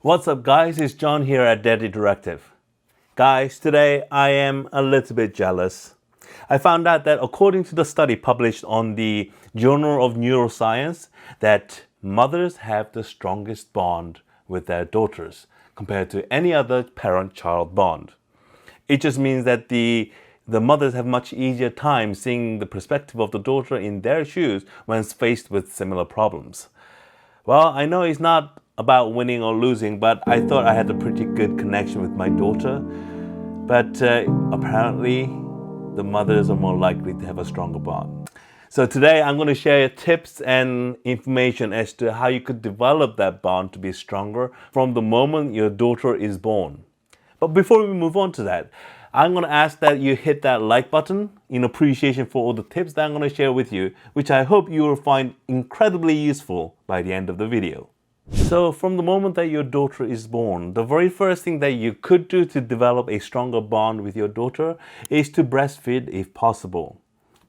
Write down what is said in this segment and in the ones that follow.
What's up guys, it's John here at Daddy Directive. Guys, today I am a little bit jealous. I found out that according to the study published on the Journal of Neuroscience, that mothers have the strongest bond with their daughters compared to any other parent-child bond. It just means that the mothers have much easier time seeing the perspective of the daughter in their shoes when faced with similar problems. Well, I know it's not about winning or losing, but I thought I had a pretty good connection with my daughter. But apparently, the mothers are more likely to have a stronger bond. So today I'm going to share tips and information as to how you could develop that bond to be stronger from the moment your daughter is born. But before we move on to that, I'm going to ask that you hit that like button in appreciation for all the tips that I'm going to share with you, which I hope you will find incredibly useful by the end of the video. So from the moment that your daughter is born, the very first thing that you could do to develop a stronger bond with your daughter is to breastfeed if possible.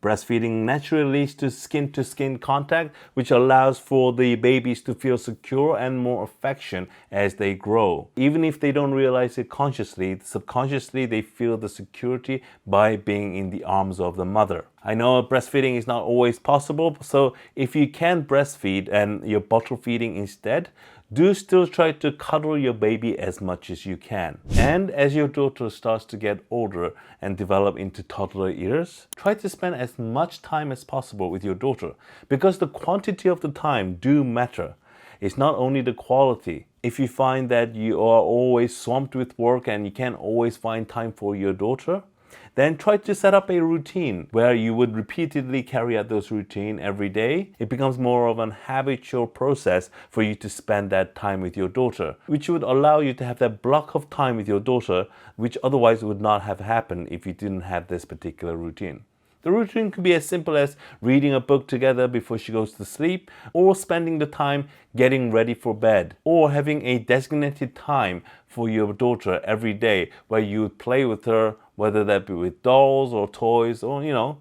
Breastfeeding naturally leads to skin-to-skin contact, which allows for the babies to feel secure and more affection as they grow. Even if they don't realize it consciously, subconsciously they feel the security by being in the arms of the mother. I know breastfeeding is not always possible, so if you can breastfeed and you're bottle feeding instead, do still try to cuddle your baby as much as you can. And as your daughter starts to get older and develop into toddler years, try to spend as much time as possible with your daughter, because the quantity of the time do matter. It's not only the quality. If you find that you are always swamped with work and you can't always find time for your daughter, then try to set up a routine where you would repeatedly carry out those routines every day. It becomes more of an habitual process for you to spend that time with your daughter, which would allow you to have that block of time with your daughter, which otherwise would not have happened if you didn't have this particular routine. The routine could be as simple as reading a book together before she goes to sleep, or spending the time getting ready for bed, or having a designated time for your daughter every day where you would play with her, whether that be with dolls or toys or,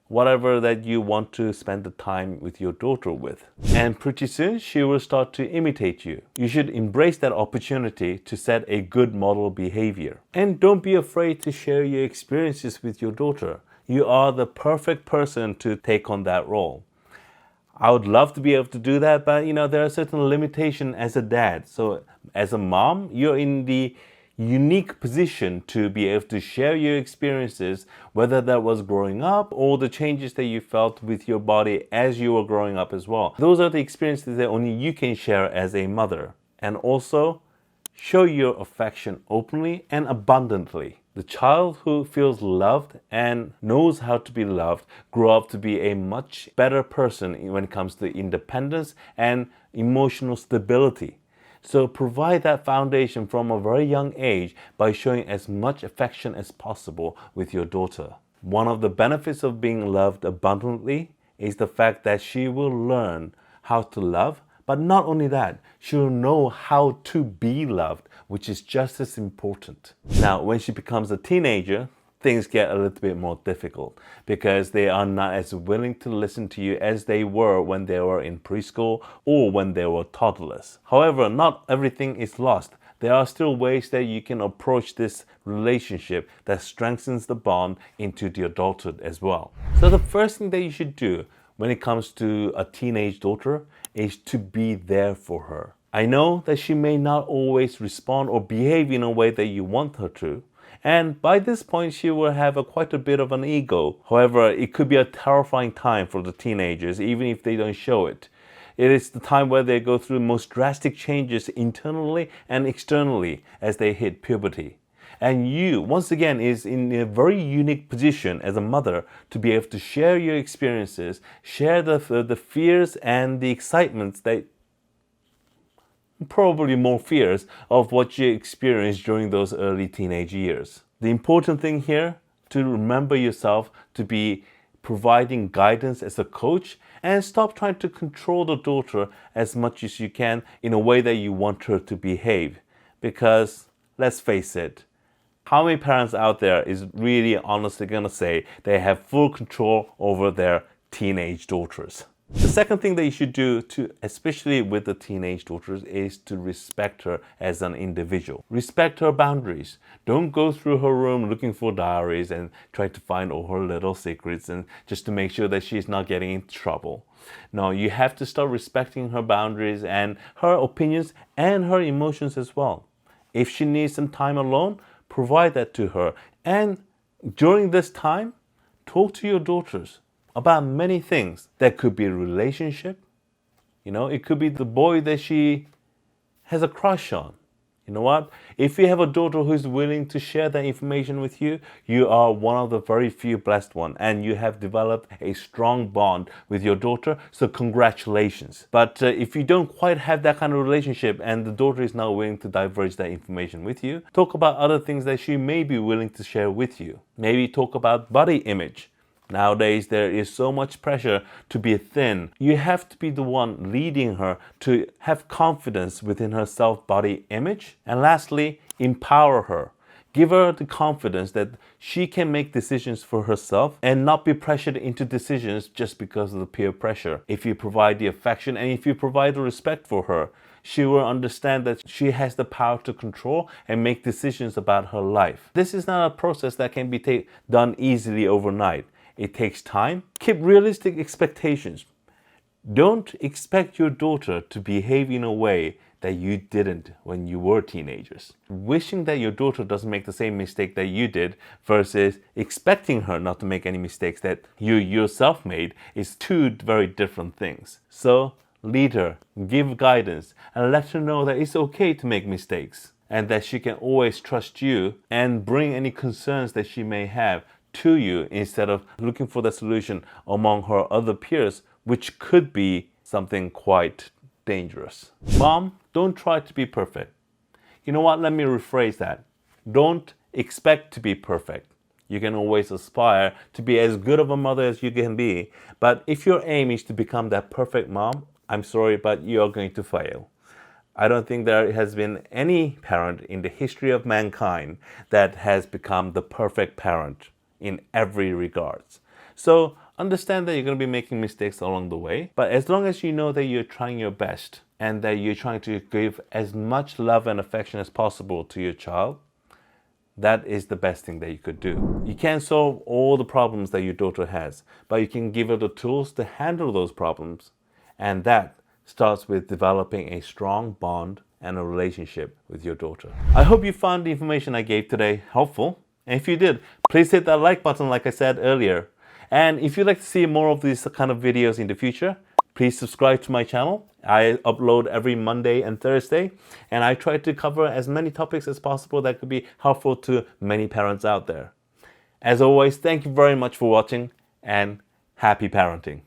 whatever that you want to spend the time with your daughter with. And pretty soon she will start to imitate you. You should embrace that opportunity to set a good model behavior. And don't be afraid to share your experiences with your daughter. You are the perfect person to take on that role. I would love to be able to do that, but there are certain limitations as a dad. So as a mom, you're in the unique position to be able to share your experiences, whether that was growing up or the changes that you felt with your body as you were growing up as well. Those are the experiences that only you can share as a mother. And also, show your affection openly and abundantly. The child who feels loved and knows how to be loved grow up to be a much better person when it comes to independence and emotional stability. So provide that foundation from a very young age by showing as much affection as possible with your daughter. One of the benefits of being loved abundantly is the fact that she will learn how to love. But not only that, she'll know how to be loved, which is just as important. Now, when she becomes a teenager, things get a little bit more difficult because they are not as willing to listen to you as they were when they were in preschool or when they were toddlers. However, not everything is lost. There are still ways that you can approach this relationship that strengthens the bond into the adulthood as well. So the first thing that you should do when it comes to a teenage daughter is to be there for her. I know that she may not always respond or behave in a way that you want her to, and by this point she will have quite a bit of an ego. However, it could be a terrifying time for the teenagers, even if they don't show it. It is the time where they go through the most drastic changes internally and externally as they hit puberty. And you, once again, is in a very unique position as a mother to be able to share your experiences, share the fears and the excitements that probably more fears of what you experienced during those early teenage years. The important thing here, to remember yourself to be providing guidance as a coach, and stop trying to control the daughter as much as you can in a way that you want her to behave. Because let's face it, how many parents out there is really honestly going to say they have full control over their teenage daughters? The second thing that you should do, especially with the teenage daughters, is to respect her as an individual. Respect her boundaries. Don't go through her room looking for diaries and try to find all her little secrets and just to make sure that she's not getting into trouble. No, you have to start respecting her boundaries and her opinions and her emotions as well. If she needs some time alone, provide that to her. And during this time, talk to your daughters about many things. That could be a relationship. It could be the boy that she has a crush on. You know what? If you have a daughter who's willing to share that information with you, you are one of the very few blessed ones, and you have developed a strong bond with your daughter, so congratulations. But if you don't quite have that kind of relationship and the daughter is not willing to diverge that information with you, talk about other things that she may be willing to share with you. Maybe talk about body image. Nowadays, there is so much pressure to be thin. You have to be the one leading her to have confidence within her self-body image. And lastly, empower her. Give her the confidence that she can make decisions for herself and not be pressured into decisions just because of the peer pressure. If you provide the affection and if you provide the respect for her, she will understand that she has the power to control and make decisions about her life. This is not a process that can be done easily overnight. It takes time. Keep realistic expectations. Don't expect your daughter to behave in a way that you didn't when you were teenagers. Wishing that your daughter doesn't make the same mistake that you did versus expecting her not to make any mistakes that you yourself made is two very different things. So lead her, give guidance, and let her know that it's okay to make mistakes and that she can always trust you and bring any concerns that she may have to you instead of looking for the solution among her other peers, which could be something quite dangerous. Mom, don't try to be perfect. You know what? Let me rephrase that. Don't expect to be perfect. You can always aspire to be as good of a mother as you can be, but if your aim is to become that perfect mom, I'm sorry, but you are going to fail. I don't think there has been any parent in the history of mankind that has become the perfect parent in every regards. So understand that you're going to be making mistakes along the way, but as long as you know that you're trying your best and that you're trying to give as much love and affection as possible to your child, that is the best thing that you could do. You can't solve all the problems that your daughter has, but you can give her the tools to handle those problems, and that starts with developing a strong bond and a relationship with your daughter. I hope you found the information I gave today helpful. And if you did, please hit that like button like I said earlier. And if you'd like to see more of these kind of videos in the future, please subscribe to my channel. I upload every Monday and Thursday, and I try to cover as many topics as possible that could be helpful to many parents out there. As always, thank you very much for watching, and happy parenting.